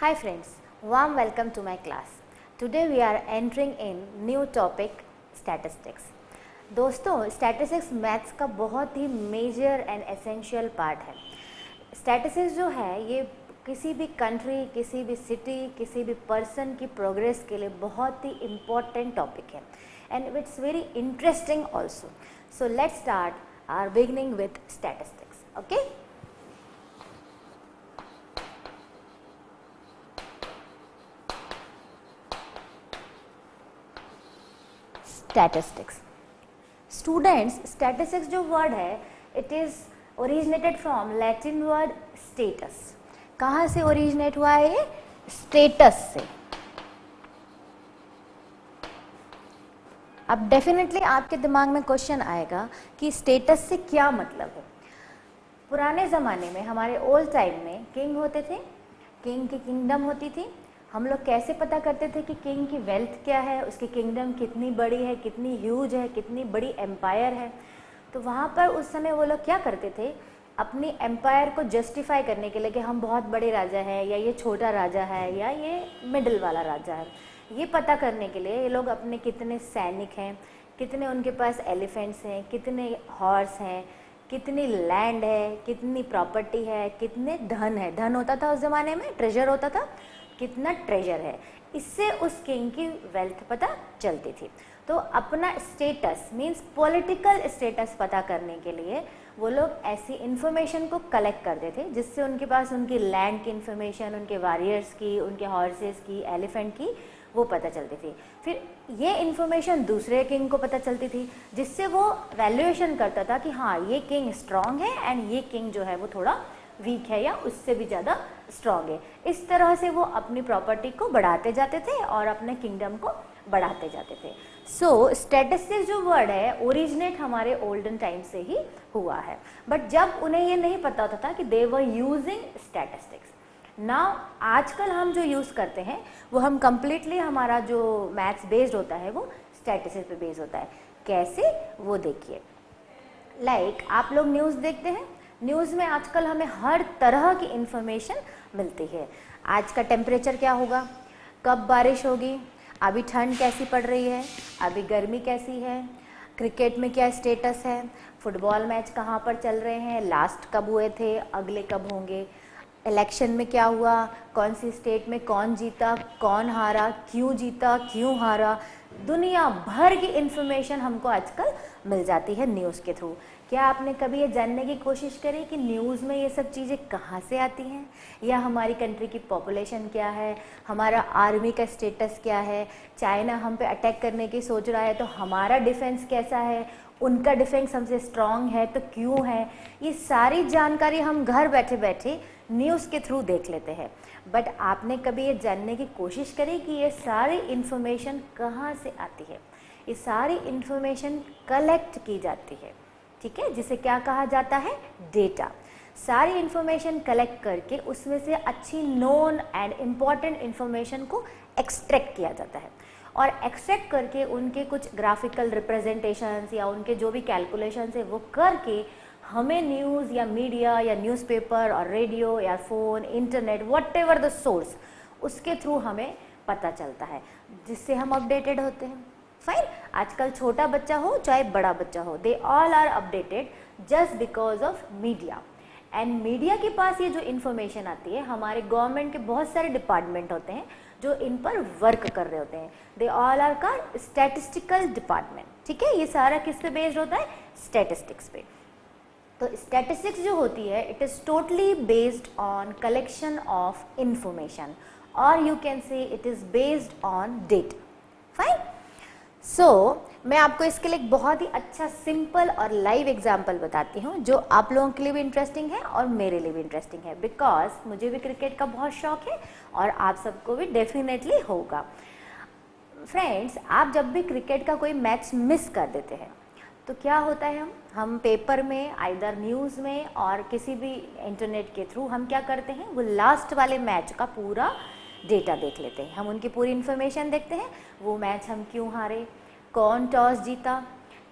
Hi friends, warm welcome to my class. Today we are entering in new topic statistics. दोस्तों statistics maths का बहुत ही major and essential part है. Statistics जो है ये किसी भी कंट्री, किसी भी सिटी, किसी भी पर्सन की प्रोग्रेस के लिए बहुत ही इम्पोर्टेंट टॉपिक है and it's very interesting also. So let's start our beginning with statistics. Okay, statistics. Students, statistics जो वर्ड है it is originated from Latin word status. कहाँ से ओरिजिनेट हुआ है ये? स्टेटस से. अब डेफिनेटली आपके दिमाग में क्वेश्चन आएगा कि स्टेटस से क्या मतलब है. पुराने ज़माने में हमारे ओल्ड टाइम में किंग होते थे, किंग की किंगडम होती थी. हम लोग कैसे पता करते थे कि किंग की वेल्थ क्या है, उसकी किंगडम कितनी बड़ी है, कितनी ह्यूज है, कितनी बड़ी एम्पायर है. तो वहाँ पर उस समय वो लोग क्या करते थे, अपनी एम्पायर को जस्टिफाई करने के लिए कि हम बहुत बड़े राजा हैं या ये छोटा राजा है या ये मिडिल वाला राजा है, ये पता करने के लिए ये लोग अपने कितने सैनिक हैं, कितने उनके पास एलिफेंट्स हैं, कितने हॉर्स हैं, कितनी लैंड है, कितनी प्रॉपर्टी है, कितने धन है. धन होता था उस ज़माने में, ट्रेजर होता था, कितना ट्रेजर है, इससे उस किंग की वेल्थ पता चलती थी. तो अपना स्टेटस मीन्स पॉलिटिकल स्टेटस पता करने के लिए वो लोग ऐसी इन्फॉर्मेशन को कलेक्ट करते थे जिससे उनके पास उनकी लैंड की इन्फॉर्मेशन, उनके वॉरियर्स की, उनके हॉर्सेस की, एलिफेंट की वो पता चलती थी. फिर ये इन्फॉर्मेशन दूसरे किंग को पता चलती थी जिससे वो वैल्यूएशन करता था कि हाँ ये किंग स्ट्रांग है एंड ये किंग जो है वो थोड़ा वीक है या उससे भी ज़्यादा स्ट्रांग है. इस तरह से वो अपनी प्रॉपर्टी को बढ़ाते जाते थे और अपने किंगडम को बढ़ाते जाते थे. सो स्टैटिस्टिक्स जो वर्ड है ओरिजिनेट हमारे ओल्डन टाइम से ही हुआ है. बट जब उन्हें ये नहीं पता होता था कि दे वर यूजिंग स्टैटिस्टिक्स. नाउ आजकल हम जो यूज़ करते हैं वो हम कम्प्लीटली हमारा जो मैथ्स बेस्ड होता है वो स्टैटिस्टिक्स पे बेस्ड होता है. कैसे वो देखिए. लाइक आप लोग न्यूज़ देखते हैं, न्यूज़ में आजकल हमें हर तरह की इन्फॉर्मेशन मिलती है. आज का टेम्परेचर क्या होगा, कब बारिश होगी, अभी ठंड कैसी पड़ रही है, अभी गर्मी कैसी है, क्रिकेट में क्या स्टेटस है, फुटबॉल मैच कहाँ पर चल रहे हैं, लास्ट कब हुए थे, अगले कब होंगे, इलेक्शन में क्या हुआ, कौन सी स्टेट में कौन जीता, कौन हारा, क्यों जीता, क्यों हारा. दुनिया भर की इन्फॉर्मेशन हमको आजकल मिल जाती है न्यूज़ के थ्रू. क्या आपने कभी ये जानने की कोशिश करी कि न्यूज़ में ये सब चीज़ें कहाँ से आती हैं, या हमारी कंट्री की पॉपुलेशन क्या है, हमारा आर्मी का स्टेटस क्या है, चाइना हम पे अटैक करने की सोच रहा है तो हमारा डिफेंस कैसा है, उनका डिफेंस हमसे स्ट्रांग है तो क्यों है. ये सारी जानकारी हम घर बैठे बैठे न्यूज़ के थ्रू देख लेते हैं. बट आपने कभी ये जानने की कोशिश करी कि ये सारी इन्फॉर्मेशन कहाँ से आती है. ये सारी इन्फॉर्मेशन कलेक्ट की जाती है, ठीक है, जिसे क्या कहा जाता है, डेटा. सारी इन्फॉर्मेशन कलेक्ट करके उसमें से अच्छी नोन एंड इम्पॉर्टेंट इन्फॉर्मेशन को एक्सट्रैक्ट किया जाता है और एक्सट्रैक्ट करके उनके कुछ ग्राफिकल रिप्रेजेंटेशंस या उनके जो भी कैलकुलेशंस है वो करके हमें न्यूज़ या मीडिया या न्यूज़पेपर और रेडियो या phone, internet, whatever the source, उसके थ्रू हमें पता चलता है जिससे हम अपडेटेड होते हैं. फाइन. आजकल छोटा बच्चा हो चाहे बड़ा बच्चा हो, they all are updated just because of media. And media के पास ये जो इन्फॉर्मेशन आती है, हमारे गवर्नमेंट के बहुत सारे डिपार्टमेंट होते हैं जो इन पर वर्क कर रहे होते हैं. दे ऑल आर का स्टैटिस्टिकल डिपार्टमेंट. ठीक है, ये सारा किस पे बेस्ड होता है, स्टैटिस्टिक्स पे. तो स्टैटिस्टिक्स जो होती है it is totally based on collection of information और you can say it is based on data. Fine. So मैं आपको इसके लिए एक बहुत ही अच्छा सिंपल और लाइव एग्जाम्पल बताती हूँ जो आप लोगों के लिए भी इंटरेस्टिंग है और मेरे लिए भी इंटरेस्टिंग है, बिकॉज मुझे भी क्रिकेट का बहुत शौक है और आप सबको भी डेफिनेटली होगा. फ्रेंड्स, आप जब भी क्रिकेट का कोई मैच मिस कर देते हैं तो क्या होता है, हम पेपर में, आइदर न्यूज़ में और किसी भी इंटरनेट के थ्रू हम क्या करते हैं, वो लास्ट वाले मैच का पूरा डेटा देख लेते हैं. हम उनकी पूरी इन्फॉर्मेशन देखते हैं, वो मैच हम क्यों हारे, कौन टॉस जीता,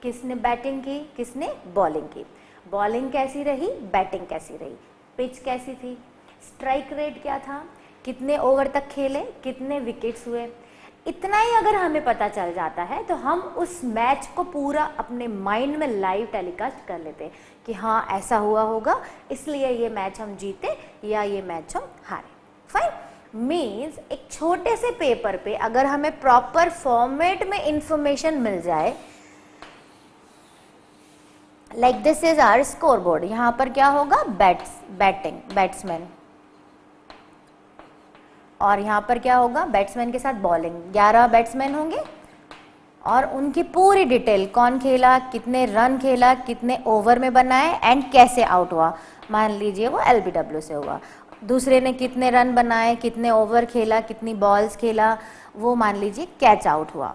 किसने बैटिंग की, किसने बॉलिंग की, बॉलिंग कैसी रही, बैटिंग कैसी रही, पिच कैसी थी, स्ट्राइक रेट क्या था, कितने ओवर तक खेले, कितने विकेट्स हुए, इतना ही अगर हमें पता चल जाता है तो हम उस मैच को पूरा अपने माइंड में लाइव टेलीकास्ट कर लेते हैं कि हाँ ऐसा हुआ होगा, इसलिए ये मैच हम जीते या ये मैच हम हारे। फाइन। मीन्स एक छोटे से पेपर पे अगर हमें प्रॉपर फॉर्मेट में इंफॉर्मेशन मिल जाए, like this is our score board, यहां पर क्या होगा, बैट्समैन, और यहाँ पर क्या होगा, बैट्समैन के साथ बॉलिंग, 11 बैट्समैन होंगे और उनकी पूरी डिटेल, कौन खेला, कितने रन खेला, कितने ओवर में बनाए एंड कैसे आउट हुआ। मान लीजिए वो LBW से हुआ, दूसरे ने कितने रन बनाए, कितने ओवर खेला, कितनी बॉल्स खेला, वो मान लीजिए कैच आउट हुआ।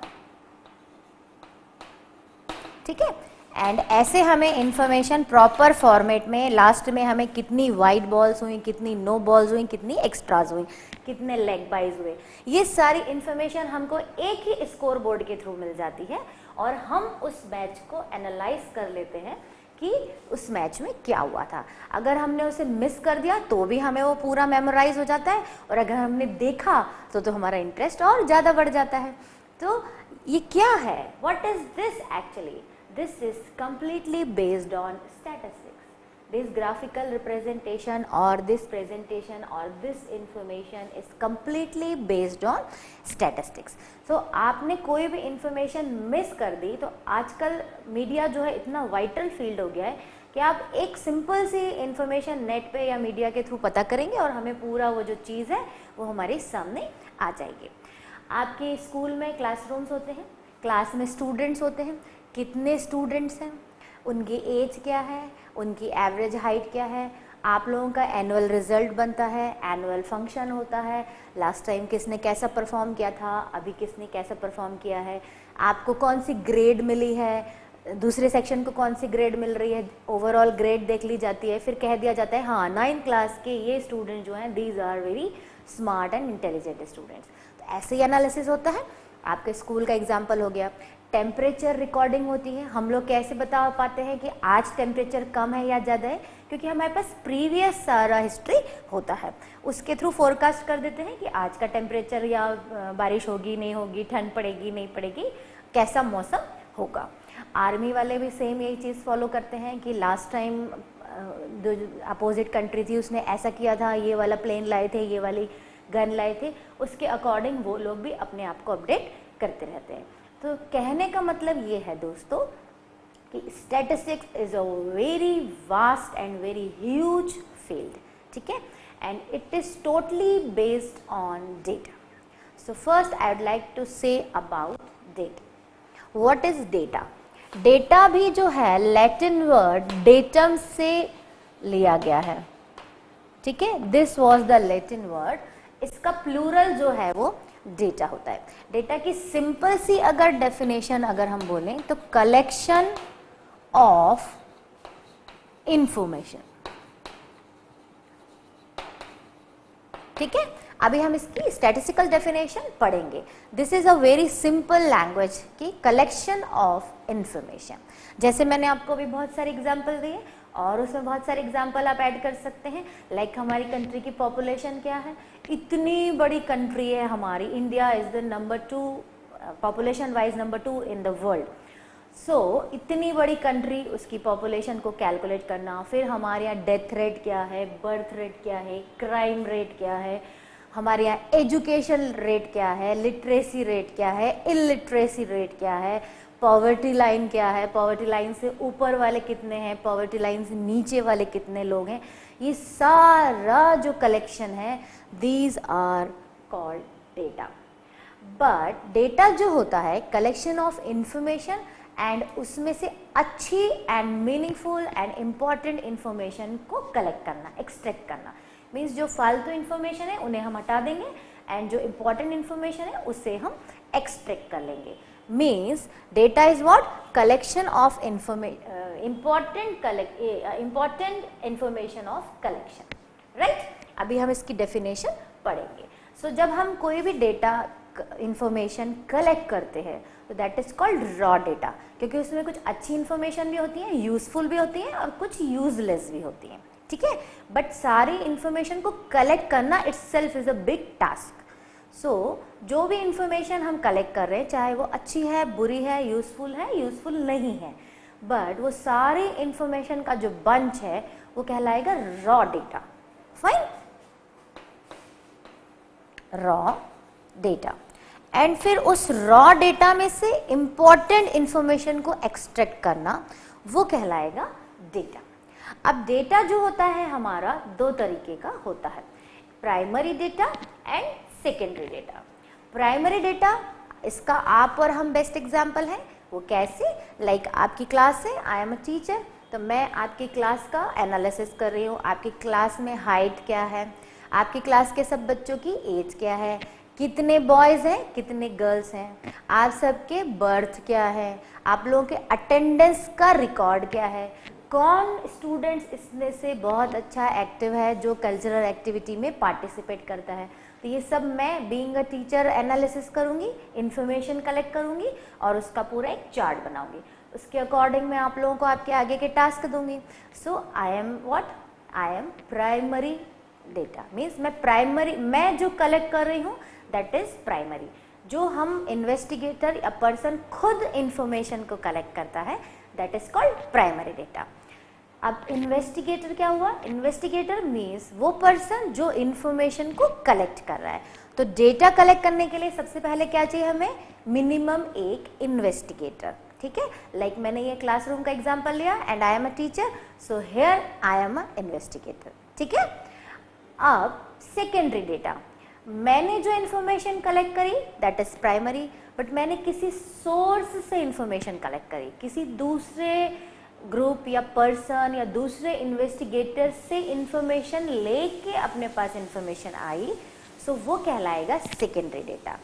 ठीक है। एंड ऐसे हमें इंफॉर्मेशन प्रॉपर फॉर्मेट में, लास्ट में हमें कितनी वाइड बॉल्स हुई, कितनी नो बॉल्स हुई, कितनी एक्स्ट्राज हुई, कितने लेग बाइज हुए, ये सारी इंफॉर्मेशन हमको एक ही स्कोर बोर्ड के थ्रू मिल जाती है और हम उस मैच को एनालाइज कर लेते हैं कि उस मैच में क्या हुआ था। अगर हमने उसे मिस कर दिया तो भी हमें वो पूरा मेमोराइज हो जाता है, और अगर हमने देखा तो हमारा इंटरेस्ट और ज़्यादा बढ़ जाता है। तो ये क्या है, what is this actually? This is completely based on statistics. This graphical representation or this presentation or this information is completely based on statistics. So आपने कोई भी information miss कर दी तो आजकल मीडिया जो है इतना वाइटल फील्ड हो गया है कि आप एक सिंपल सी information नेट पे या मीडिया के थ्रू पता करेंगे और हमें पूरा वो जो चीज़ है वो हमारे सामने आ जाएगी। आपके स्कूल में क्लासरूम्स होते हैं, क्लास में स्टूडेंट्स होते हैं, कितने स्टूडेंट्स हैं, उनकी एज क्या है, उनकी एवरेज हाइट क्या है, आप लोगों का एनुअल रिजल्ट बनता है, एनुअल फंक्शन होता है, लास्ट टाइम किसने कैसा परफॉर्म किया था, अभी किसने कैसा परफॉर्म किया है, आपको कौन सी ग्रेड मिली है, दूसरे सेक्शन को कौन सी ग्रेड मिल रही है, ओवरऑल ग्रेड देख ली जाती है, फिर कह दिया जाता है हाँ 9th क्लास के ये स्टूडेंट जो हैं these are very smart and intelligent students. तो ऐसे ही एनालिसिस होता है। आपके स्कूल का एग्जाम्पल हो गया, टेम्परेचर रिकॉर्डिंग होती है। हम लोग कैसे बता पाते हैं कि आज टेम्परेचर कम है या ज़्यादा है, क्योंकि हमारे पास प्रीवियस सारा हिस्ट्री होता है, उसके थ्रू फोरकास्ट कर देते हैं कि आज का टेम्परेचर या बारिश होगी नहीं होगी, ठंड पड़ेगी नहीं पड़ेगी, कैसा मौसम होगा। आर्मी वाले भी सेम यही चीज़ फॉलो करते हैं कि लास्ट टाइम जो अपोजिट कंट्री थी उसने ऐसा किया था, ये वाला प्लेन लाए थे, ये वाली गन लाए थे, उसके अकॉर्डिंग वो लोग भी अपने आप को अपडेट करते रहते हैं। तो कहने का मतलब ये है दोस्तों कि statistics is a very vast and very huge field, ठीक है, and it is totally based on data. So first I would like to say about data. What is data? Data भी जो है लैटिन वर्ड डेटम से लिया गया है, ठीक है, this was the Latin word, इसका प्लूरल जो है वो डेटा होता है। डेटा की सिंपल सी अगर डेफिनेशन अगर हम बोलें तो कलेक्शन ऑफ इंफॉर्मेशन, ठीक है। अभी हम इसकी स्टैटिस्टिकल डेफिनेशन पढ़ेंगे। This is a very simple language की कलेक्शन ऑफ इंफॉर्मेशन। जैसे मैंने आपको भी बहुत सारे एग्जाम्पल दिए और उसमें बहुत सारे एग्जाम्पल आप ऐड कर सकते हैं। लाइक हमारी कंट्री की पॉपुलेशन क्या है, इतनी बड़ी कंट्री है हमारी, India is the number 2 population wise number 2 in the world. So इतनी बड़ी कंट्री, उसकी पॉपुलेशन को कैलकुलेट करना, फिर हमारे यहाँ डेथ रेट क्या है, बर्थ रेट क्या है, क्राइम रेट क्या है, हमारे यहाँ एजुकेशन रेट क्या है, लिटरेसी रेट क्या है, इलिटरेसी रेट क्या है, पॉवर्टी लाइन क्या है, पॉवर्टी लाइन से ऊपर वाले कितने हैं, पॉवर्टी लाइन से नीचे वाले कितने लोग हैं, ये सारा जो कलेक्शन है these are called data. But data जो होता है कलेक्शन ऑफ इंफॉर्मेशन एंड उसमें से अच्छी and meaningful and important information को कलेक्ट करना, एक्सट्रैक्ट करना। मीन्स जो फालतू इंफॉर्मेशन है उन्हें हम हटा देंगे एंड जो इम्पॉर्टेंट इंफॉर्मेशन है उसे हम एक्सट्रैक्ट कर लेंगे। Means data is what? Collection of important information of collection, right. अभी हम इसकी डेफिनेशन पढ़ेंगे। सो जब हम कोई भी डेटा इंफॉर्मेशन कलेक्ट करते हैं तो that is called raw data, क्योंकि उसमें कुछ अच्छी इंफॉर्मेशन भी होती है, यूजफुल भी होती है और कुछ यूजलेस भी होती है, ठीक है, बट सारी इंफॉर्मेशन को कलेक्ट करना itself is a big task. So जो भी इंफॉर्मेशन हम कलेक्ट कर रहे हैं, चाहे वो अच्छी है, बुरी है, यूजफुल नहीं है, बट वो सारी इंफॉर्मेशन का जो बंच है वो कहलाएगा raw data. Fine, raw data. And फिर उस रॉ डेटा में से इंपॉर्टेंट इंफॉर्मेशन को एक्सट्रैक्ट करना वो कहलाएगा डेटा। अब डेटा जो होता है हमारा दो तरीके का होता है, primary data and secondary data. Primary data, इसका आप और हम बेस्ट एग्जाम्पल है। वो कैसे? लाइक आपकी क्लास है, आई एम अ टीचर, तो मैं आपकी क्लास का एनालिसिस कर रही हूँ। आपकी क्लास में हाइट क्या है, आपकी क्लास के सब बच्चों की एज क्या है, कितने बॉयज़ हैं, कितने गर्ल्स हैं, आप सबके बर्थ क्या है, आप लोगों के अटेंडेंस का रिकॉर्ड क्या है, कौन स्टूडेंट्स इसमें से बहुत अच्छा एक्टिव है जो कल्चरल एक्टिविटी में पार्टिसिपेट करता है। तो ये सब मैं बीइंग अ टीचर एनालिसिस करूँगी, इन्फॉर्मेशन कलेक्ट करूँगी और उसका पूरा एक चार्ट बनाऊँगी। उसके अकॉर्डिंग मैं आप लोगों को आपके आगे के टास्क दूंगी। So I am what? I am primary data. Means मैं जो कलेक्ट कर रही हूँ दैट इज प्राइमरी। जो हम इन्वेस्टिगेटर या पर्सन खुद इंफॉर्मेशन को कलेक्ट करता है that is called primary data. अब इन्वेस्टिगेटर क्या हुआ? इन्वेस्टिगेटर मीन्स वो पर्सन जो इंफॉर्मेशन को कलेक्ट कर रहा है। तो डेटा कलेक्ट करने के लिए सबसे पहले क्या चाहिए हमें? मिनिमम एक इन्वेस्टिगेटर। ठीक है, लाइक मैंने ये क्लासरूम का एग्जांपल लिया and I am a teacher, so here I am a investigator. ठीक है, अब सेकेंडरी डेटा, मैंने जो इन्फॉर्मेशन कलेक्ट करी दैट इज प्राइमरी, बट मैंने किसी सोर्स से इंफॉर्मेशन कलेक्ट करी, किसी दूसरे ग्रुप या पर्सन या दूसरे इन्वेस्टिगेटर से इंफॉर्मेशन लेके अपने पास इंफॉर्मेशन आई, सो वो कहलाएगा सेकेंडरी डेटा।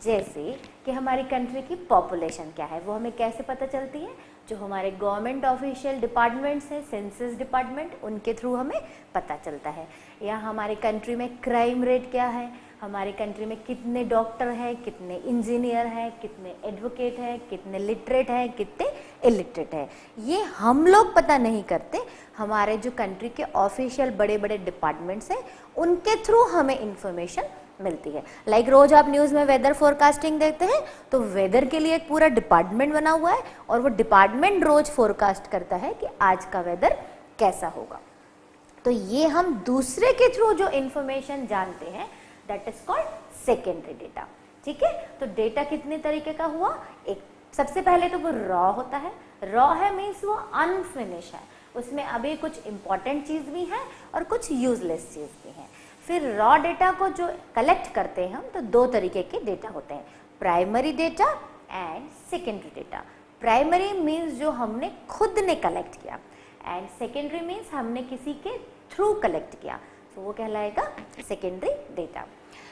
जैसे कि हमारी कंट्री की पॉपुलेशन क्या है वो हमें कैसे पता चलती है? जो हमारे गवर्नमेंट ऑफिशियल डिपार्टमेंट्स हैं, सेंसस डिपार्टमेंट, उनके थ्रू हमें पता चलता है। या हमारे कंट्री में क्राइम रेट क्या है, हमारे कंट्री में कितने डॉक्टर हैं, कितने इंजीनियर हैं, कितने एडवोकेट हैं, कितने लिटरेट हैं, कितने इलिटरेट हैं, ये हम लोग पता नहीं करते। हमारे जो कंट्री के ऑफिशियल बड़े बड़े डिपार्टमेंट्स हैं उनके थ्रू हमें इंफॉर्मेशन मिलती है। लाइक रोज आप न्यूज़ में वेदर फोरकास्टिंग देखते हैं तो वेदर के लिए एक पूरा डिपार्टमेंट बना हुआ है और वो डिपार्टमेंट रोज फोरकास्ट करता है कि आज का वेदर कैसा होगा। तो ये हम दूसरे के थ्रू जो इंफॉर्मेशन जानते हैं that is called secondary data. ठीक है, तो डेटा कितने तरीके का हुआ? एक सबसे पहले तो वो रॉ होता है। रॉ है मीन्स वो अनफिनिश है, उसमें अभी कुछ इंपॉर्टेंट चीज भी है और कुछ यूजलेस चीज भी है। फिर रॉ डेटा को जो कलेक्ट करते हैं हम, तो दो तरीके के डेटा होते हैं, primary data and secondary data. Primary means जो हमने खुद ने कलेक्ट किया एंड सेकेंडरी मीन्स हमने किसी के थ्रू कलेक्ट किया, तो वो कहलाएगा सेकेंडरी डेटा।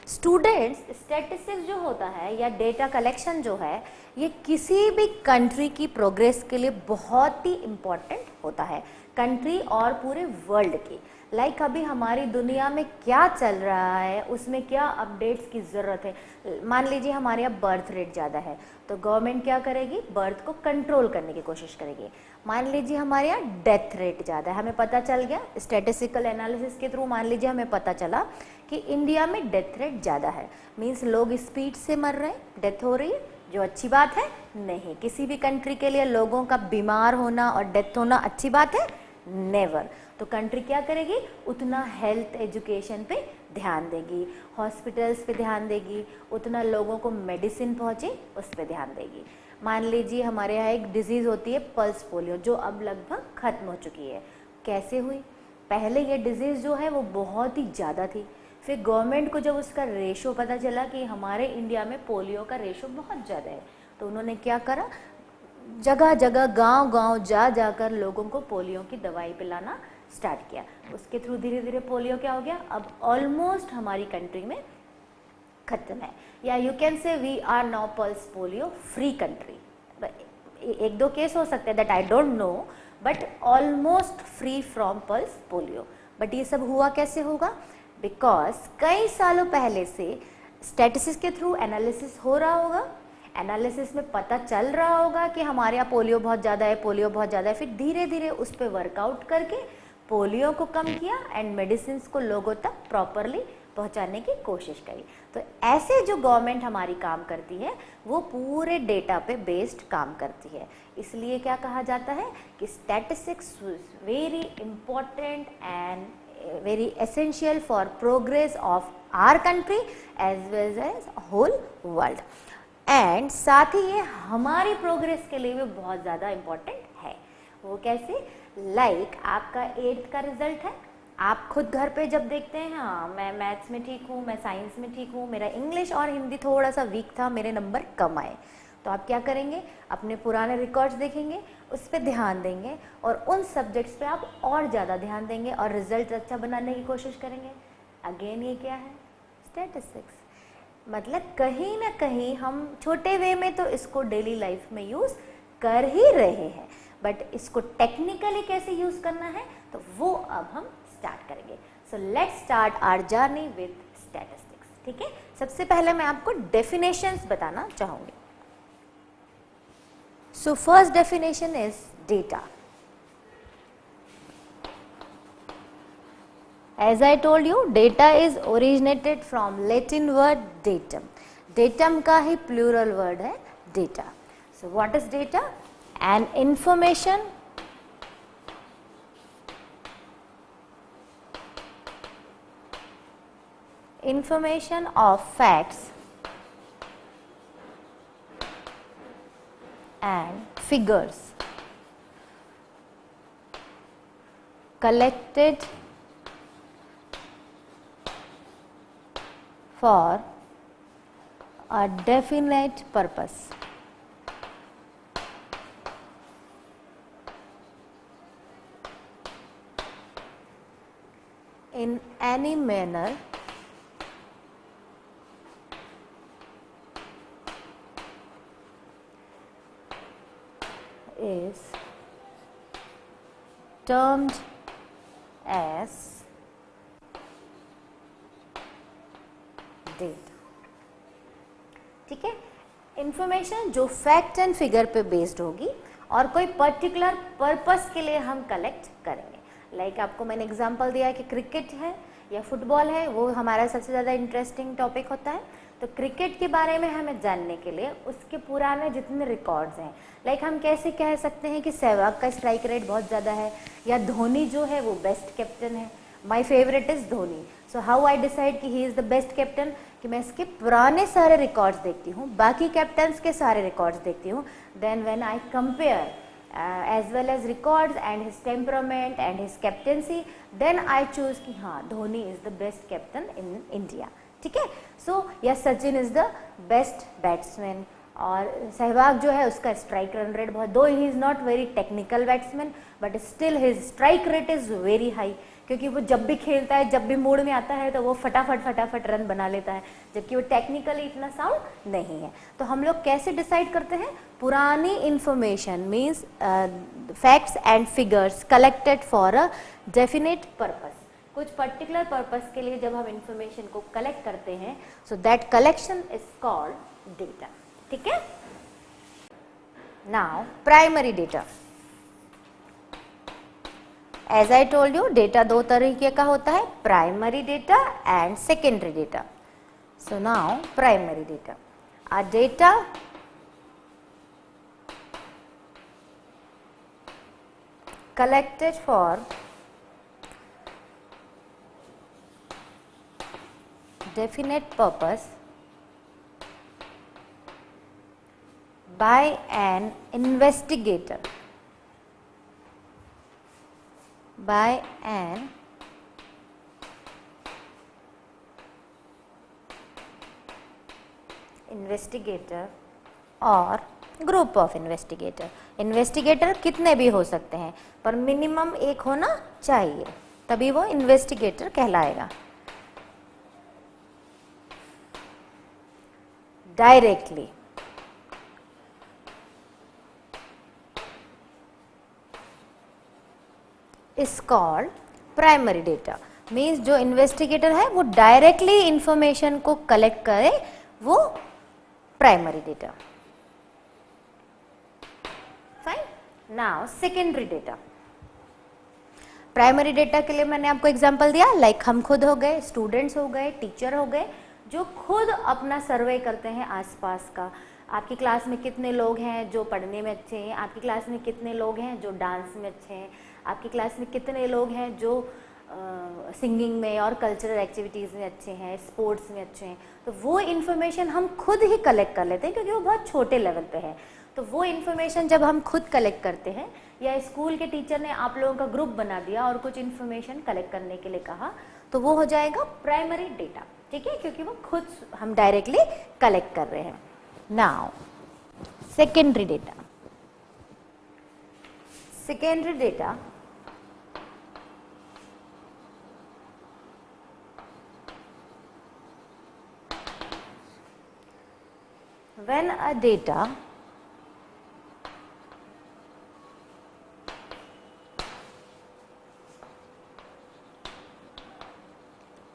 स्टूडेंट्स, स्टैटिस्टिक्स जो होता है या डेटा कलेक्शन जो है ये किसी भी कंट्री की प्रोग्रेस के लिए बहुत ही इम्पॉर्टेंट होता है, कंट्री और पूरे वर्ल्ड की। लाइक अभी हमारी दुनिया में क्या चल रहा है, उसमें क्या अपडेट्स की ज़रूरत है। मान लीजिए हमारे यहाँ बर्थ रेट ज़्यादा है तो गवर्नमेंट क्या करेगी? बर्थ को कंट्रोल करने की कोशिश करेगी। मान लीजिए हमारे यहाँ डेथ रेट ज़्यादा है, हमें पता चल गया स्टैटिस्टिकल एनालिसिस के थ्रू, मान लीजिए हमें पता चला कि इंडिया में डेथ रेट ज़्यादा है, मीन्स लोग स्पीड से मर रहे हैं, डेथ हो रही है, जो अच्छी बात है नहीं। किसी भी कंट्री के लिए लोगों का बीमार होना और डेथ होना अच्छी बात है? नेवर। तो कंट्री क्या करेगी? उतना हेल्थ एजुकेशन पे ध्यान देगी, हॉस्पिटल्स पे ध्यान देगी, उतना लोगों को मेडिसिन पहुँचे उस पर ध्यान देगी। मान लीजिए हमारे यहाँ एक डिजीज़ होती है पल्स पोलियो, जो अब लगभग ख़त्म हो चुकी है। कैसे हुई? पहले ये डिजीज़ जो है वो बहुत ही ज़्यादा थी, फिर गवर्नमेंट को जब उसका रेशो पता चला कि हमारे इंडिया में पोलियो का रेशो बहुत ज़्यादा है, तो उन्होंने क्या करा? जगह जगह गांव-गांव जा जाकर लोगों को पोलियो की दवाई पिलाना स्टार्ट किया। उसके थ्रू धीरे धीरे पोलियो क्या हो गया? अब ऑलमोस्ट हमारी कंट्री में खत्म है, या you can say we are now pulse polio free country. एक दो केस हो सकते हैं that I don't know, but almost free from pulse polio. But ये सब हुआ कैसे होगा? बिकॉज कई सालों पहले से स्टैटिस्टिक्स के थ्रू एनालिसिस हो रहा होगा, एनालिसिस में पता चल रहा होगा कि हमारे यहाँ पोलियो बहुत ज़्यादा है, पोलियो बहुत ज़्यादा है, फिर धीरे धीरे उस पर वर्कआउट करके पोलियो को कम किया एंड मेडिसिन को लोगों तक प्रॉपरली पहुंचाने की कोशिश करी। तो ऐसे जो गवर्नमेंट हमारी काम करती है वो पूरे डेटा पे बेस्ड काम करती है। इसलिए क्या कहा जाता है कि statistics very important and very essential for progress of our country as well as whole world. And साथ ही ये हमारी प्रोग्रेस के लिए भी बहुत ज़्यादा इम्पोर्टेंट है। वो कैसे? लाइक आपका 8th का रिजल्ट है, आप खुद घर पे जब देखते हैं हाँ मैं मैथ्स में ठीक हूँ, मैं साइंस में ठीक हूँ, मेरा इंग्लिश और हिंदी थोड़ा सा वीक था, मेरे नंबर कम आए, तो आप क्या करेंगे? अपने पुराने रिकॉर्ड्स देखेंगे, उस पर ध्यान देंगे और उन सब्जेक्ट्स पे आप और ज़्यादा ध्यान देंगे और रिजल्ट अच्छा बनाने की कोशिश करेंगे। अगेन ये क्या है? स्टैटिस्टिक्स। मतलब कहीं ना कहीं हम छोटे वे में तो इसको डेली लाइफ में यूज़ कर ही रहे हैं, बट इसको टेक्निकली कैसे यूज़ करना है तो वो अब हम स्टार्ट करेंगे। So let's start our journey with statistics. ठीक है, सबसे पहले मैं आपको डेफिनेशंस बताना चाहूँगी। So first definition is data. As I told you, data is originated from Latin word datum. Datum का ही plural word है data. So what is data? An information of facts and figures collected for a definite purpose. In any manner is termed as data. ठीक है, information जो fact and figure पे based होगी और कोई particular purpose के लिए हम कलेक्ट करेंगे। लाइक आपको मैंने एग्जांपल दिया कि क्रिकेट है या फुटबॉल है, वो हमारा सबसे ज़्यादा इंटरेस्टिंग टॉपिक होता है। तो क्रिकेट के बारे में हमें जानने के लिए उसके पुराने जितने रिकॉर्ड्स हैं, लाइक हम कैसे कह सकते हैं कि सहवाग का स्ट्राइक रेट बहुत ज़्यादा है या धोनी जो है वो बेस्ट कैप्टन है। My favourite is Dhoni. So how I decide कि he is the best captain? कि मैं इसके पुराने सारे रिकॉर्ड्स देखती हूँ, बाकी कैप्टन्स के सारे रिकॉर्ड्स देखती हूँ, then when I compare as well as records and his temperament and his captaincy, then I choose कि हाँ Dhoni is the best captain in India. ठीक है, सो या Sachin is the best batsman और सहवाग जो है उसका स्ट्राइक रन रेट बहुत, दो he is not very technical batsman but still his strike rate is very high, क्योंकि वो जब भी खेलता है, जब भी मूड में आता है तो वो फटाफट रन बना लेता है, जबकि वो टेक्निकली इतना साउंड नहीं है। तो हम लोग कैसे डिसाइड करते हैं? पुरानी information means facts and figures collected for a definite purpose. कुछ पर्टिकुलर पर्पस के लिए जब हम इंफॉर्मेशन को कलेक्ट करते हैं, so that collection is called data. ठीक है, now primary data. As I told you, data दो तरीके का होता है, primary data and secondary data. So now primary data are data collected for definite purpose by an investigator, और group of investigator. Investigator कितने भी हो सकते हैं पर मिनिमम एक होना चाहिए, तभी वो इन्वेस्टिगेटर कहलाएगा। Directly is called primary data. Means जो इन्वेस्टिगेटर है वो डायरेक्टली इंफॉर्मेशन को कलेक्ट करे, वो primary data. Fine, now secondary data. Primary data के लिए मैंने आपको एग्जांपल दिया, लाइक हम खुद हो गए, स्टूडेंट्स हो गए, टीचर हो गए, जो खुद अपना सर्वे करते हैं आसपास का। आपकी क्लास में कितने लोग हैं जो पढ़ने में अच्छे हैं, आपकी क्लास में कितने लोग हैं जो डांस में अच्छे हैं, आपकी क्लास में कितने लोग हैं जो सिंगिंग में और कल्चरल एक्टिविटीज़ में अच्छे हैं, स्पोर्ट्स में अच्छे हैं। तो वो इन्फॉर्मेशन हम खुद ही कलेक्ट कर लेते हैं, क्योंकि वो बहुत छोटे लेवल पे है। तो वो इन्फॉर्मेशन जब हम खुद कलेक्ट करते हैं, या स्कूल के टीचर ने आप लोगों का ग्रुप बना दिया और कुछ इन्फॉर्मेशन कलेक्ट करने के लिए कहा, तो वो हो जाएगा प्राइमरी डेटा, ठीक है, क्योंकि वो खुद हम डायरेक्टली कलेक्ट कर रहे हैं। Now secondary data. Secondary data when a data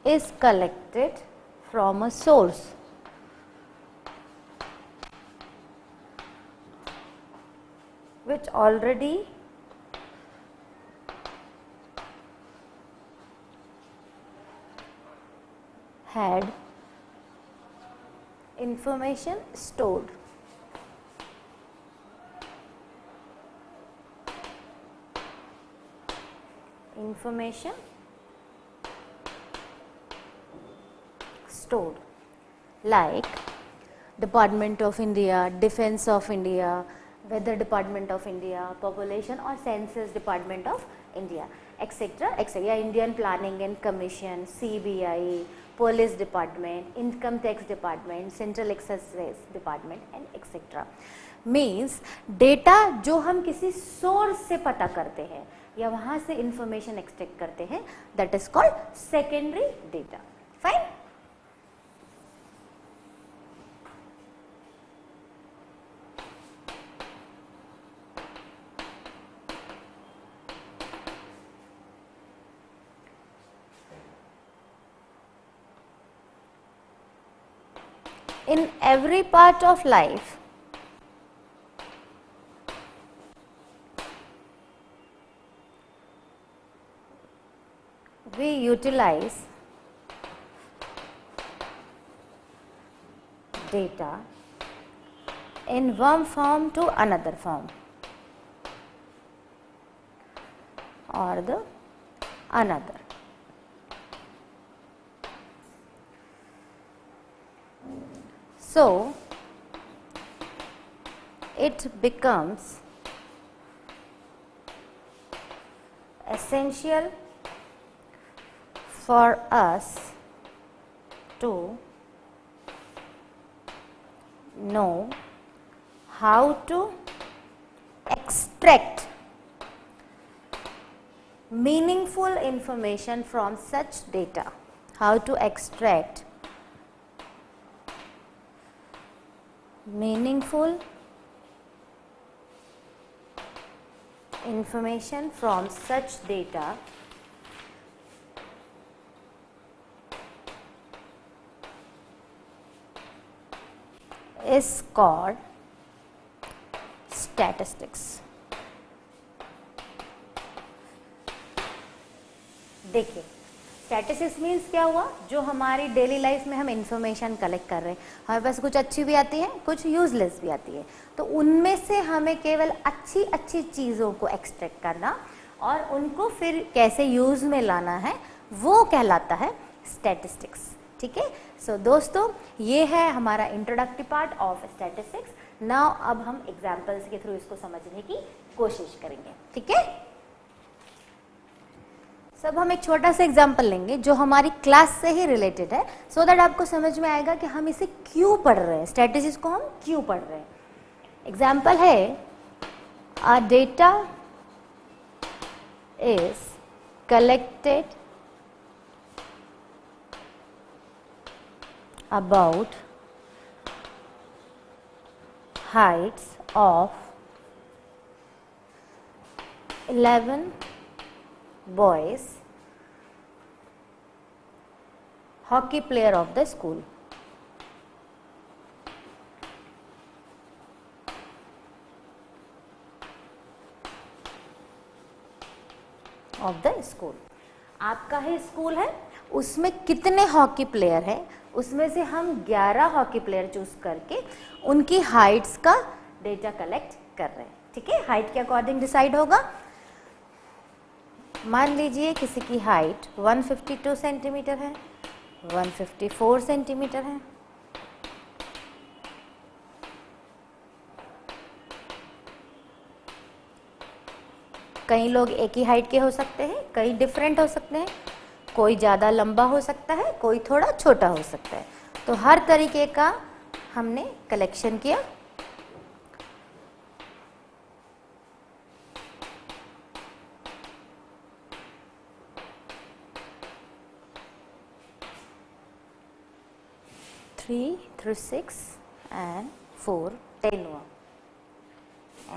is collected from a source which already had information stored. Information stored, like Department of India, Defense of India, Weather Department of India, Population or Census Department of India, etc. etc. Indian Planning and Commission, CBI, Police Department, Income Tax Department, Central Excise Department and etc. Means data जो हम किसी source से पता करते हैं या वहां से इंफॉर्मेशन एक्सट्रैक्ट करते हैं, that is called secondary data. Fine. In every part of life, we utilize data in one form to another form or the another. So it becomes essential for us to know how to extract meaningful information from such data. How to extract meaningful information from such data is called statistics. देखिए, statistics means क्या हुआ, जो हमारी daily life में हम information collect कर रहे हैं, हमारे पास कुछ अच्छी भी आती है, कुछ यूजलेस भी आती है, तो उनमें से हमें केवल अच्छी अच्छी चीज़ों को एक्सट्रैक्ट करना और उनको फिर कैसे यूज में लाना है, वो कहलाता है स्टैटिस्टिक्स। ठीक है। सो दोस्तों, ये है हमारा introductory part of statistics. Now अब हम एग्जाम्पल्स के थ्रू इसको समझने की कोशिश करेंगे। ठीक है। सब हम एक छोटा सा एग्जाम्पल लेंगे जो हमारी क्लास से ही रिलेटेड है, सो दैट आपको समझ में आएगा कि हम इसे क्यों पढ़ रहे हैं, स्ट्रेटेजीज को हम क्यों पढ़ रहे हैं। एग्जाम्पल है, a data is collected about heights of 11 boys hockey player of the school. Of the school. आपका ही स्कूल है, उसमें कितने हॉकी प्लेयर हैं, उसमें से हम 11 हॉकी प्लेयर चूज करके उनकी हाइट्स का डेटा कलेक्ट कर रहे हैं। ठीक है, हाइट के अकॉर्डिंग डिसाइड होगा। मान लीजिए किसी की हाइट 152 सेंटीमीटर है, 154 सेंटीमीटर है, कई लोग एक ही हाइट के हो सकते हैं, कई डिफरेंट हो सकते हैं, कोई ज़्यादा लंबा हो सकता है, कोई थोड़ा छोटा हो सकता है। तो हर तरीके का हमने कलेक्शन किया। थ्री थ्रू 6 and 4 10 हुआ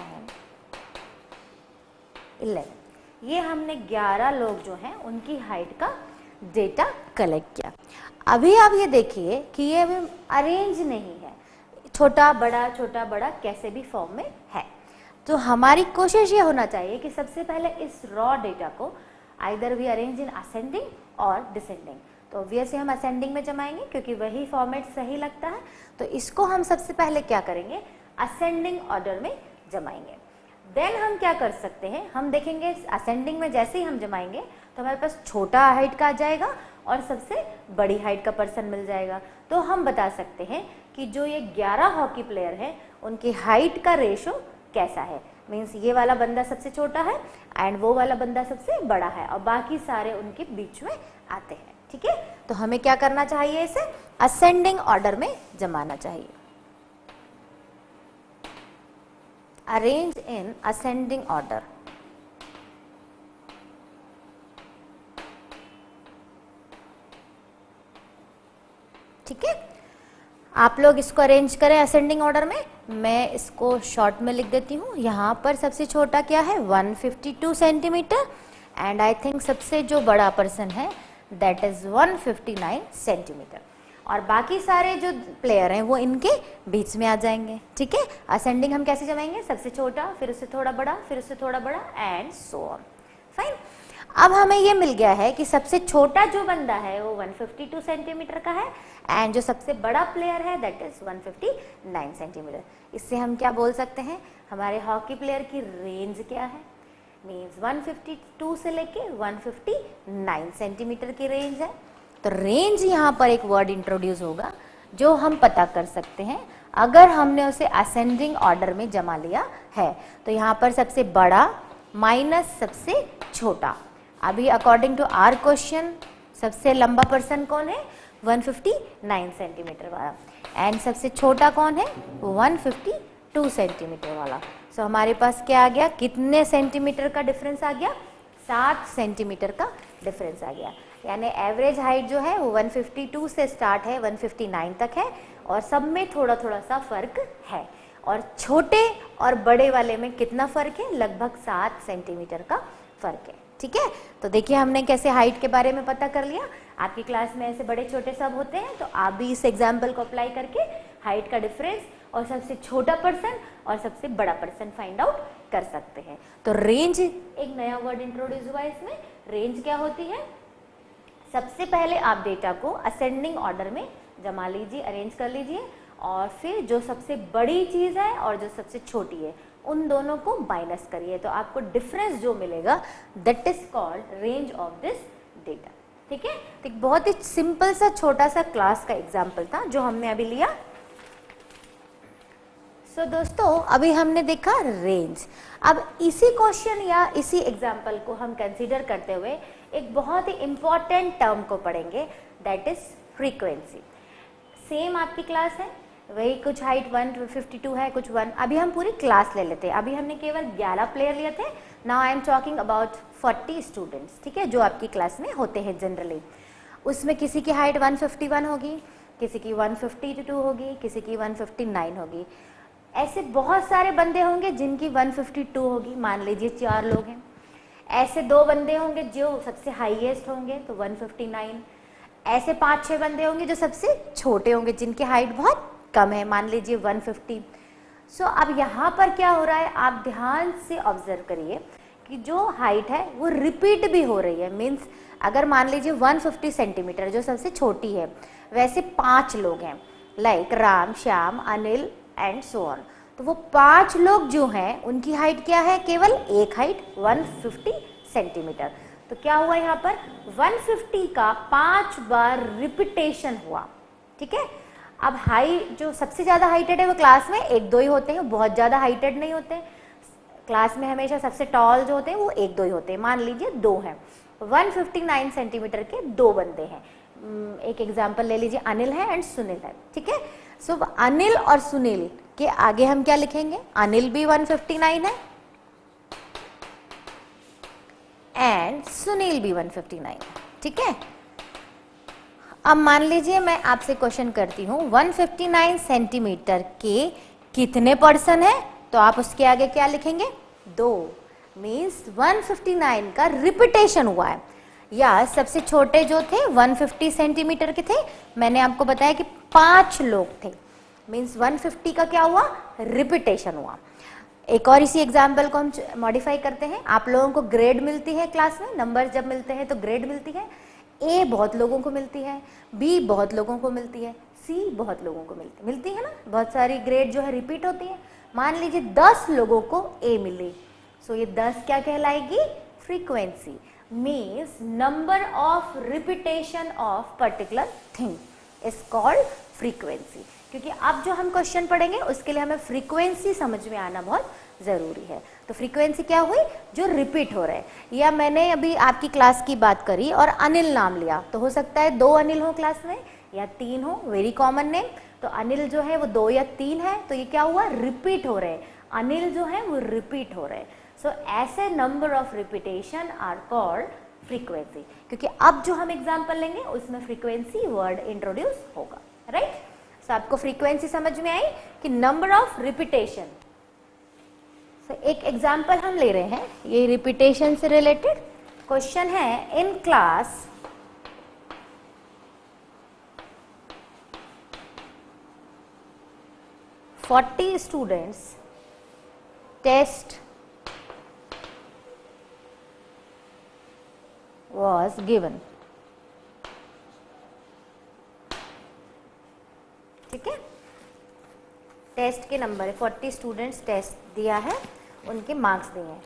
and 11। ये हमने 11 लोग जो हैं उनकी हाइट का डेटा कलेक्ट किया। अभी आप ये देखिए कि ये अभी अरेंज नहीं है, छोटा बड़ा कैसे भी फॉर्म में है। तो हमारी कोशिश ये होना चाहिए कि सबसे पहले इस रॉ डेटा को either we arrange in ascending और डिसेंडिंग। तो ऑब्वियसली हम असेंडिंग में जमाएंगे क्योंकि वही फॉर्मेट सही लगता है। तो इसको हम सबसे पहले क्या करेंगे, असेंडिंग ऑर्डर में जमाएंगे। देन हम क्या कर सकते हैं, हम देखेंगे असेंडिंग में जैसे ही हम जमाएंगे तो हमारे पास छोटा हाइट का आ जाएगा और सबसे बड़ी हाइट का पर्सन मिल जाएगा। तो हम बता सकते हैं कि जो ये 11 हॉकी प्लेयर हैं उनकी हाइट का रेशो कैसा है। मीन्स ये वाला बंदा सबसे छोटा है एंड वो वाला बंदा सबसे बड़ा है और बाकी सारे उनके बीच में आते हैं। ठीक है, तो हमें क्या करना चाहिए, इसे असेंडिंग ऑर्डर में जमाना चाहिए। Arrange in ascending order. ठीक है, आप लोग इसको अरेंज करें असेंडिंग ऑर्डर में। मैं इसको शॉर्ट में लिख देती हूँ। यहाँ पर सबसे छोटा क्या है, 152 सेंटीमीटर एंड आई थिंक सबसे जो बड़ा पर्सन है दैट इज 159 सेंटीमीटर और बाकी सारे जो प्लेयर हैं वो इनके बीच में आ जाएंगे। ठीक है, असेंडिंग हम कैसे जमाएंगे, सबसे छोटा फिर उससे थोड़ा बड़ा फिर उससे थोड़ा बड़ा एंड सो ऑन। फाइन, अब हमें ये मिल गया है कि सबसे छोटा जो बंदा है वो 152 सेंटीमीटर का है एंड जो सबसे बड़ा प्लेयर है दैट इज 159 सेंटीमीटर। इससे हम क्या बोल सकते हैं, हमारे हॉकी प्लेयर की रेंज क्या है, मीन्स 152 से लेके 159 सेंटीमीटर की रेंज है। तो रेंज यहाँ पर एक वर्ड इंट्रोड्यूस होगा जो हम पता कर सकते हैं अगर हमने उसे असेंडिंग ऑर्डर में जमा लिया है। तो यहाँ पर सबसे बड़ा माइनस सबसे छोटा। अभी अकॉर्डिंग टू आवर क्वेश्चन सबसे लंबा पर्सन कौन है, 159 सेंटीमीटर वाला एंड सबसे छोटा कौन है, 152 सेंटीमीटर वाला। सो हमारे पास क्या आ गया, कितने सेंटीमीटर का डिफरेंस आ गया, 7 सेंटीमीटर का डिफरेंस आ गया। यानी एवरेज हाइट जो है वो 152 से स्टार्ट है 159 तक है और सब में थोड़ा थोड़ा सा फर्क है और छोटे और बड़े वाले में कितना फर्क है, लगभग 7 सेंटीमीटर का फर्क है। ठीक है, तो देखिए हमने कैसे हाइट के बारे में पता कर लिया। आपकी क्लास में ऐसे बड़े छोटे सब होते हैं तो आप भी इस एग्जाम्पल को अप्लाई करके हाइट का डिफरेंस और सबसे छोटा पर्सन और सबसे बड़ा पर्सन फाइंड आउट कर सकते हैं। तो रेंज एक नया वर्ड इंट्रोड्यूस हुआ है इसमें। रेंज क्या होती है, सबसे पहले आप डेटा को असेंडिंग ऑर्डर में जमा लीजिए, अरेंज कर लीजिए और फिर जो सबसे बड़ी चीज़ है और जो सबसे छोटी है उन दोनों को माइनस करिए तो आपको डिफरेंस जो मिलेगा that is called range of this data. ठीक है, तो एक बहुत ही सिंपल सा छोटा सा क्लास का एग्जाम्पल था जो हमने अभी लिया। सो दोस्तों अभी हमने देखा रेंज। अब इसी क्वेश्चन या इसी एग्जाम्पल को हम कंसीडर करते हुए एक बहुत ही इंपॉर्टेंट टर्म को पढ़ेंगे दैट इज फ्रीक्वेंसी। सेम आपकी क्लास है, वही कुछ हाइट 152 है, कुछ 1। अभी हम पूरी क्लास ले लेते हैं। अभी हमने केवल 11 प्लेयर लिए थे, now I am talking about 40 students. ठीक है, जो आपकी क्लास में होते हैं जनरली। उसमें किसी की हाइट 151 होगी, किसी की 152 होगी, किसी की 159 होगी। ऐसे बहुत सारे बंदे होंगे जिनकी 152 होगी, मान लीजिए 4 लोग हैं। ऐसे 2 बंदे होंगे जो सबसे हाईएस्ट होंगे तो 159। ऐसे 5-6 बंदे होंगे जो सबसे छोटे होंगे जिनकी हाइट बहुत कम है, मान लीजिए 150। सो अब यहाँ पर क्या हो रहा है, आप ध्यान से ऑब्जर्व करिए की जो हाइट है वो रिपीट भी हो रही है। मीन्स अगर मान लीजिए 150 सेंटीमीटर जो सबसे छोटी है, वैसे 5 लोग हैं, like Ram, Shyam, Anil and so on. तो वो 5 लोग जो हैं उनकी हाइट क्या है, केवल एक हाइट 150 सेंटीमीटर। तो क्या हुआ यहाँ पर 150 का 5 बार रिपीटेशन हुआ। ठीक है, अब हाइट जो सबसे ज्यादा हाइटेड है वो क्लास में 1-2 ही होते हैं, बहुत ज्यादा हाइटेड नहीं होते। क्लास में हमेशा सबसे टॉल जो होते हैं वो 1-2 ही होते हैं। मान लीजिए 2 हैं, 159 सेंटीमीटर के 2 बंदे हैं। एक एग्जाम्पल ले लीजिए, अनिल है एंड सुनील है। ठीक है, सो अनिल और सुनील के आगे हम क्या लिखेंगे, अनिल भी 159 है एंड सुनील भी 159 है। ठीक है, अब मान लीजिए मैं आपसे क्वेश्चन करती हूँ 159 सेंटीमीटर के कितने पर्सन है, तो आप उसके आगे क्या लिखेंगे, 2। मीन्स 159 का रिपीटेशन हुआ है। या सबसे छोटे जो थे 150 सेंटीमीटर के थे, मैंने आपको बताया कि 5 लोग थे। मीन्स 150 का क्या हुआ, रिपीटेशन हुआ। एक और इसी एग्जाम्पल को हम मॉडिफाई करते हैं। आप लोगों को ग्रेड मिलती है क्लास में, नंबर जब मिलते हैं तो ग्रेड मिलती है। ए बहुत लोगों को मिलती है, बी बहुत लोगों को मिलती है, सी बहुत लोगों को मिलती है ना। बहुत सारी ग्रेड जो है रिपीट होती है। मान लीजिए 10 लोगों को ए मिली, सो ये 10 क्या कहलाएगी, frequency. Means number of repetition of particular thing is called frequency. क्योंकि अब जो हम क्वेश्चन पढ़ेंगे उसके लिए हमें फ्रीक्वेंसी समझ में आना बहुत जरूरी है। तो फ्रीक्वेंसी क्या हुई, जो रिपीट हो रहा है। या मैंने अभी आपकी क्लास की बात करी और अनिल नाम लिया, तो हो सकता है 2 अनिल हो क्लास में या 3 हो, वेरी कॉमन नेम। तो अनिल जो है वो 2 या 3 है, तो ये क्या हुआ, रिपीट हो रहे हैं। अनिल जो है वो रिपीट हो रहे हैं। सो ऐसे number of repetition are called frequency. क्योंकि अब जो हम एग्जाम्पल लेंगे उसमें फ्रीक्वेंसी वर्ड इंट्रोड्यूस होगा, राइट। सो आपको फ्रीक्वेंसी समझ में आई कि नंबर ऑफ रिपीटेशन। सो एक एग्जाम्पल हम ले रहे हैं, ये रिपीटेशन से रिलेटेड क्वेश्चन है। In class $40 students, test was given। ठीक है, टेस्ट के नंबर 40 स्टूडेंट्स टेस्ट दिया है, उनके मार्क्स दिए हैं।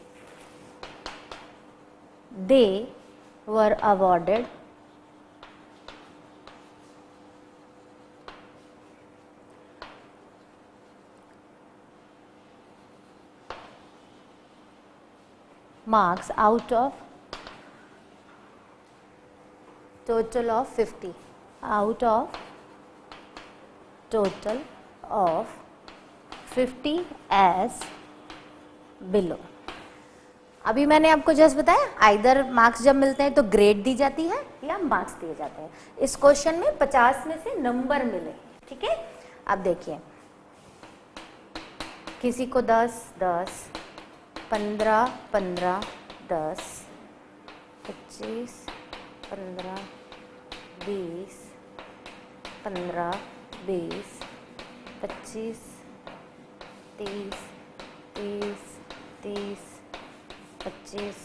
They were awarded marks out of total of 50, out of total of 50 as below। अभी मैंने आपको जस्ट बताया, आइदर मार्क्स जब मिलते हैं तो ग्रेड दी जाती है या मार्क्स दिए जाते हैं। इस क्वेश्चन में 50 में से नंबर मिले। ठीक है, अब देखिए, किसी को 10, 10, 15, 15, 10, 25, 15, 20, 15, 20, 25, 30, 30, 30, 25,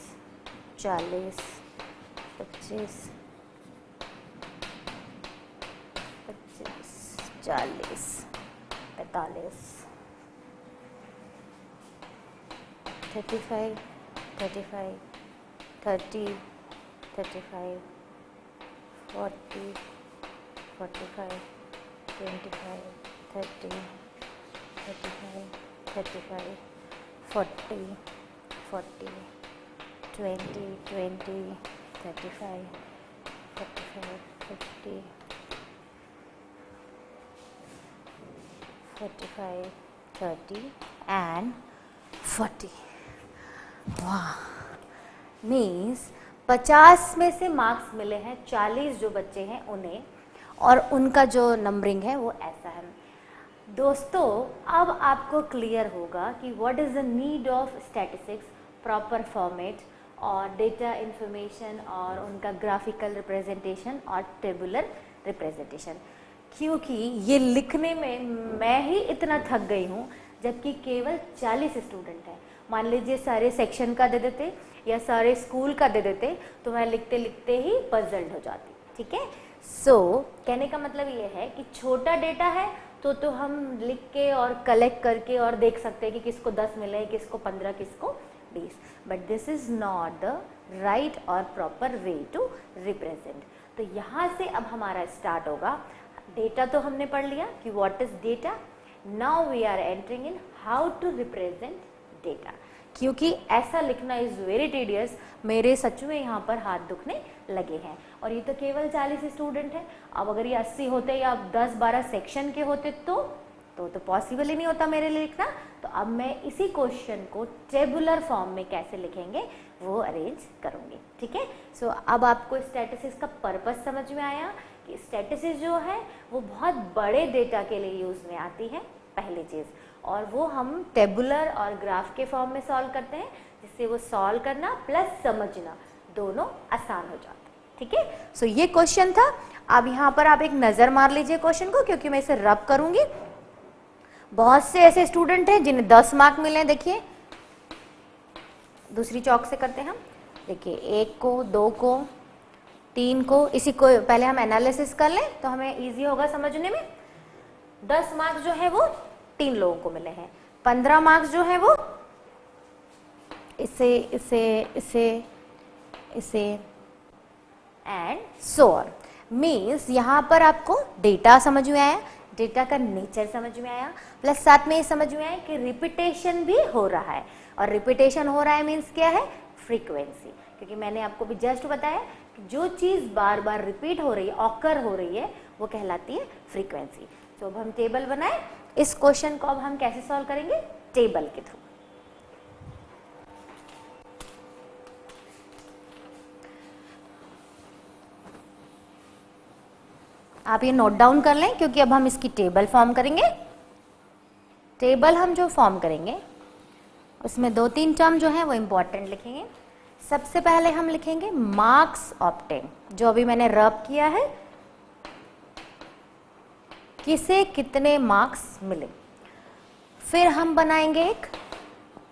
40, 25, 25, 40, 45, 35, 35, 30, 35, 40, 45, 25, 30, 35, 35, 40, 40, 20, 20, 35, 45, 50, 45, 30 and 40। वाह, मीन्स 50 में से मार्क्स मिले हैं 40 जो बच्चे हैं उन्हें, और उनका जो नंबरिंग है वो ऐसा है। दोस्तों, अब आपको क्लियर होगा कि what is the need of statistics, proper format और डेटा इंफॉर्मेशन और उनका ग्राफिकल रिप्रेजेंटेशन और टेबुलर रिप्रेजेंटेशन। क्योंकि ये लिखने में मैं ही इतना थक गई हूँ, जबकि केवल 40 स्टूडेंट हैं। मान लीजिए सारे सेक्शन का दे देते या सारे स्कूल का दे देते तो मैं लिखते लिखते ही पजल्ड हो जाती। ठीक है, सो कहने का मतलब ये है कि छोटा डेटा है तो हम लिख के और कलेक्ट करके और देख सकते हैं कि किसको 10 मिले, किसको 15, किसको 20, but this is not the right और प्रॉपर वे टू रिप्रेजेंट। तो यहाँ से अब हमारा स्टार्ट होगा। डेटा तो हमने पढ़ लिया कि what is data, now we are entering in how to represent data. क्योंकि ऐसा लिखना इज वेरी टीडियस, मेरे सच में यहाँ पर हाथ दुखने लगे हैं। और ये तो केवल 40 स्टूडेंट हैं, अब अगर ये 80 होते या 10-12 सेक्शन के होते तो पॉसिबल ही नहीं होता मेरे लिए लिखना। तो अब मैं इसी क्वेश्चन को टेबुलर फॉर्म में कैसे लिखेंगे वो अरेंज करूँगी। ठीक है, सो अब आपको स्टैटिस्टिक्स का पर्पस समझ में आया कि स्टैटिस्टिक्स जो है वो बहुत बड़े डेटा के लिए यूज़ में आती है पहली चीज़, और वो हम टेबुलर और ग्राफ के फॉर्म में सॉल्व करते हैं, जिससे वो सॉल्व करना प्लस समझना दोनों आसान हो जाता है। ठीक है, सो ये क्वेश्चन था। अब यहाँ पर आप एक नज़र मार लीजिए क्वेश्चन को, क्योंकि मैं इसे रब करूँगी। बहुत से ऐसे स्टूडेंट हैं जिन्हें 10 मार्क मिले। देखिए दूसरी चौक से करते हैं हम। देखिए 1 को, 2 को, 3 को, इसी को पहले हम एनालिसिस कर लें तो हमें इजी होगा समझने में। 10 मार्क्स जो है वो 3 लोगों को मिले हैं, 15 मार्क्स जो है वो इसे इसे इसे इसे एंड सो ऑन। मीन्स यहाँ पर आपको डेटा समझ में आया, डेटा का नेचर समझ में आया, प्लस साथ में ये समझ में आया कि रिपीटेशन भी हो रहा है। और रिपीटेशन हो रहा है मीन्स क्या है, फ्रीक्वेंसी। क्योंकि मैंने आपको भी जस्ट बताया कि जो चीज़ बार बार रिपीट हो रही है, ऑकर हो रही है, वो कहलाती है फ्रीक्वेंसी। तो अब हम टेबल बनाए, इस क्वेश्चन को अब हम कैसे सॉल्व करेंगे, टेबल के थ्रू। आप ये नोट डाउन कर लें, क्योंकि अब हम इसकी टेबल फॉर्म करेंगे। टेबल हम जो फॉर्म करेंगे उसमें 2-3 टर्म जो है वो इम्पॉर्टेंट लिखेंगे। सबसे पहले हम लिखेंगे मार्क्स ऑब्टेन, जो अभी मैंने रब किया है, किसे कितने मार्क्स मिले। फिर हम बनाएंगे एक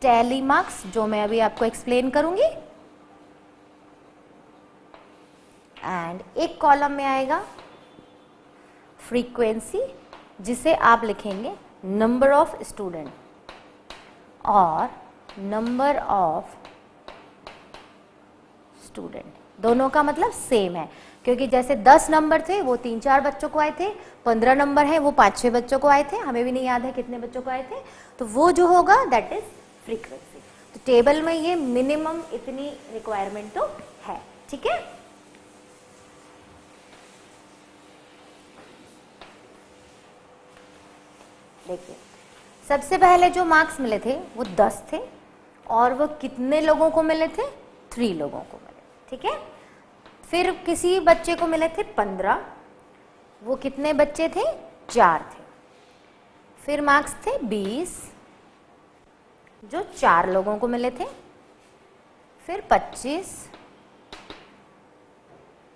टैली मार्क्स, जो मैं अभी आपको एक्सप्लेन करूंगी। एंड एक कॉलम में आएगा फ्रीक्वेंसी, जिसे आप लिखेंगे नंबर ऑफ स्टूडेंट और नंबर ऑफ स्टूडेंट। दोनों का मतलब सेम है, क्योंकि जैसे 10 नंबर थे वो 3-4 बच्चों को आए थे, 15 नंबर है वो 5-6 बच्चों को आए थे, हमें भी नहीं याद है कितने बच्चों को आए थे। तो वो जो होगा दैट इज फ्रीक्वेंसी। तो टेबल में ये मिनिमम इतनी रिक्वायरमेंट तो है। ठीक है, देखिए सबसे पहले जो मार्क्स मिले थे वो 10 थे, और वो कितने लोगों को मिले थे, 3 लोगों को मिले। ठीक है, फिर किसी बच्चे को मिले थे 15, वो कितने बच्चे थे, 4 थे। फिर मार्क्स थे 20, जो 4 लोगों को मिले थे। फिर 25,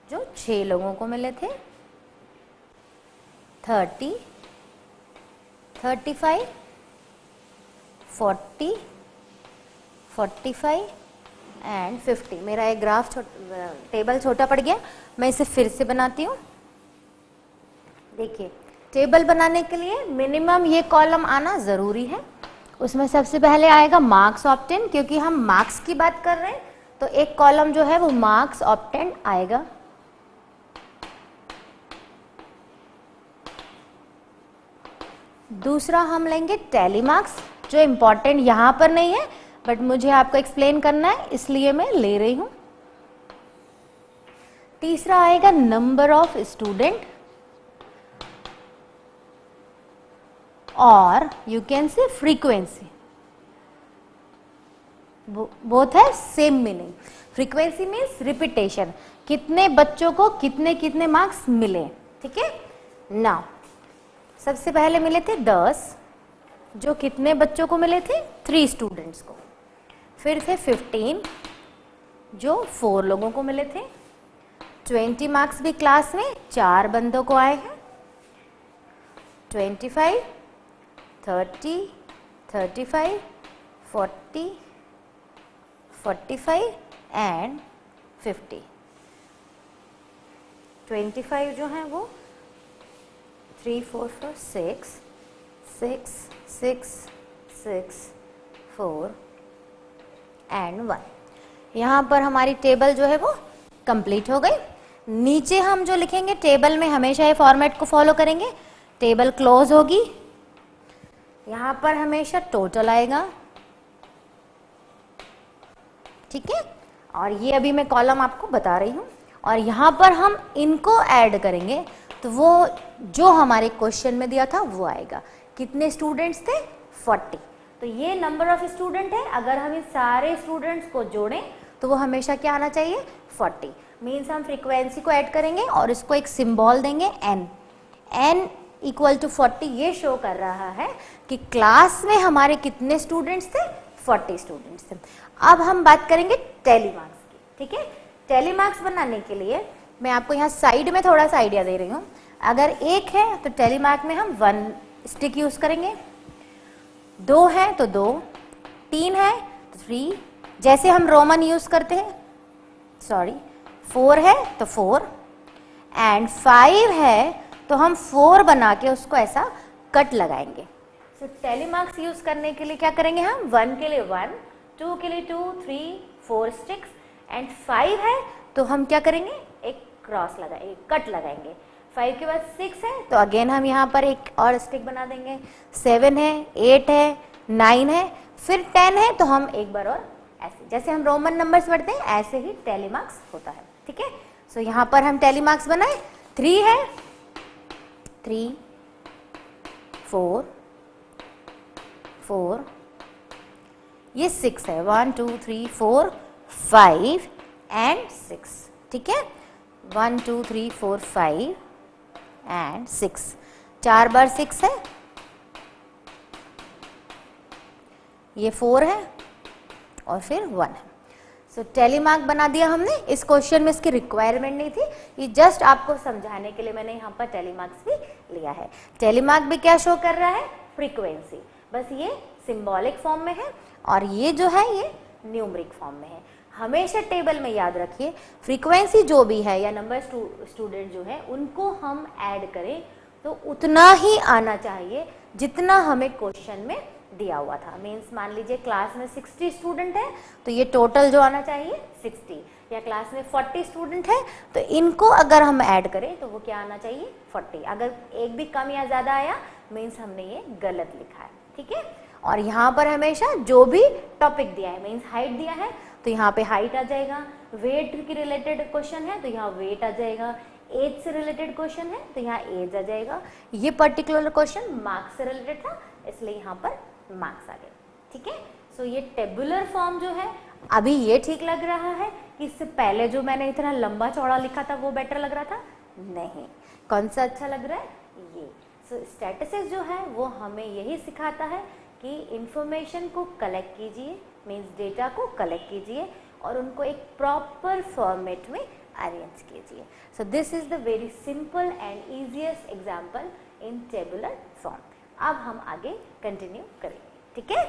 जो 6 लोगों को मिले थे। 30, 35, 40, 45 एंड 50। मेरा एक ग्राफ टेबल छोटा पड़ गया, मैं इसे फिर से बनाती हूँ। देखिए टेबल बनाने के लिए मिनिमम ये कॉलम आना ज़रूरी है। उसमें सबसे पहले आएगा मार्क्स ऑब्टेन, क्योंकि हम मार्क्स की बात कर रहे हैं, तो एक कॉलम जो है वो मार्क्स ऑब्टेन आएगा। दूसरा हम लेंगे टैली मार्क्स, जो इम्पॉर्टेंट यहाँ पर नहीं है, बट मुझे आपको एक्सप्लेन करना है इसलिए मैं ले रही हूँ। तीसरा आएगा नंबर ऑफ स्टूडेंट, और you can say frequency. Both है same meaning. Frequency means repetition, कितने बच्चों को कितने कितने मार्क्स मिले। ठीक है, नाउ सबसे पहले मिले थे 10, जो कितने बच्चों को मिले थे, 3 स्टूडेंट्स को। फिर थे 15, जो 4 लोगों को मिले थे। 20 मार्क्स भी क्लास में 4 बंदों को आए हैं। 25, 30, 35, 40 45 एंड 50। 25 जो है वो 3 4 4 6 6 6 6 4 एंड 1। यहाँ पर हमारी टेबल जो है वो कंप्लीट हो गई। नीचे हम जो लिखेंगे टेबल में हमेशा ये फॉर्मेट को फॉलो करेंगे। टेबल क्लोज होगी, यहाँ पर हमेशा टोटल आएगा, ठीक है। और ये अभी मैं कॉलम आपको बता रही हूँ, और यहाँ पर हम इनको ऐड करेंगे तो वो जो हमारे क्वेश्चन में दिया था वो आएगा। कितने स्टूडेंट्स थे? 40। तो ये नंबर ऑफ स्टूडेंट है। अगर हम इन सारे स्टूडेंट्स को जोड़ें तो वो हमेशा क्या आना चाहिए? 40। मीन्स हम फ्रीक्वेंसी को ऐड करेंगे और इसको एक सिंबल देंगे n। n इक्वल टू 40 ये शो कर रहा है कि क्लास में हमारे कितने स्टूडेंट्स थे? 40 स्टूडेंट्स थे। अब हम बात करेंगे टेली मार्क्स की, ठीक है। टेली मार्क्स बनाने के लिए मैं आपको यहाँ साइड में थोड़ा सा आइडिया दे रही हूँ। अगर 1 है तो टेली मार्क में हम 1 स्टिक यूज करेंगे, 2 है तो 2, 3 है तो 3, जैसे हम रोमन यूज करते हैं, सॉरी 4 है तो 4, एंड 5 है तो हम 4 बना के उसको ऐसा कट लगाएंगे। सो टेली मार्क्स यूज करने के लिए क्या करेंगे हम? 1 के लिए 1, 2 के लिए 2, 3 4 स्टिक्स, एंड 5 है तो हम क्या करेंगे? एक क्रॉस लगाएंगे, कट लगाएंगे। 5 के बाद 6 है तो अगेन हम यहाँ पर एक और स्टिक बना देंगे। 7 है, 8 है, 9 है, फिर 10 है तो हम एक बार और ऐसे, जैसे हम रोमन नंबर्स पढ़ते हैं ऐसे ही टेली मार्क्स होता है, ठीक है। सो यहाँ पर हम टेली मार्क्स बनाए। 3 है, 3 4 4, ये 6 है, 1 2 3 4 5 एंड 6, ठीक है। 1 2 3 4 5 एंड 6, 4 बार 6 है, ये 4 है और फिर 1 है। सो टेली मार्क बना दिया हमने। इस क्वेश्चन में इसकी रिक्वायरमेंट नहीं थी, ये जस्ट आपको समझाने के लिए मैंने यहाँ पर टेली मार्क्स भी लिया है। टेली मार्क भी क्या शो कर रहा है? फ्रीक्वेंसी, बस ये सिंबॉलिक फॉर्म में है और ये जो है ये न्यूमरिक फॉर्म में है। हमेशा टेबल में याद रखिए फ्रीक्वेंसी जो भी है या नंबर स्टूडेंट जो है उनको हम ऐड करें तो उतना ही आना चाहिए जितना हमें क्वेश्चन में दिया हुआ था। मीन्स मान लीजिए क्लास में 60 स्टूडेंट है तो ये टोटल जो आना चाहिए 60, या क्लास में 40 स्टूडेंट है तो इनको अगर हम ऐड करें तो वो क्या आना चाहिए? 40। अगर एक भी कम या ज़्यादा आया मीन्स हमने ये गलत लिखा है, ठीक है। और यहाँ पर हमेशा जो भी टॉपिक दिया है, मीन्स हाइट दिया है तो यहाँ पे हाइट आ जाएगा, वेट के रिलेटेड क्वेश्चन है तो यहाँ वेट आ जाएगा, एज से रिलेटेड क्वेश्चन है तो यहाँ एज आ जाएगा। ये पर्टिकुलर क्वेश्चन मार्क्स से रिलेटेड था इसलिए यहाँ पर मार्क्स आ गए, ठीक है। सो ये टेबुलर फॉर्म जो है अभी ये ठीक लग रहा है कि इससे पहले जो मैंने इतना लंबा चौड़ा लिखा था वो बेटर लग रहा था? नहीं। कौन सा अच्छा लग रहा है? ये। सो स्टैटिस्टिक्स जो है वो हमें यही सिखाता है कि इंफॉर्मेशन को कलेक्ट कीजिए, मीन्स डेटा को कलेक्ट कीजिए और उनको एक प्रॉपर फॉर्मेट में अरेंज कीजिए। So this is the very simple and easiest example in tabular form. अब हम आगे कंटिन्यू करेंगे, ठीक है।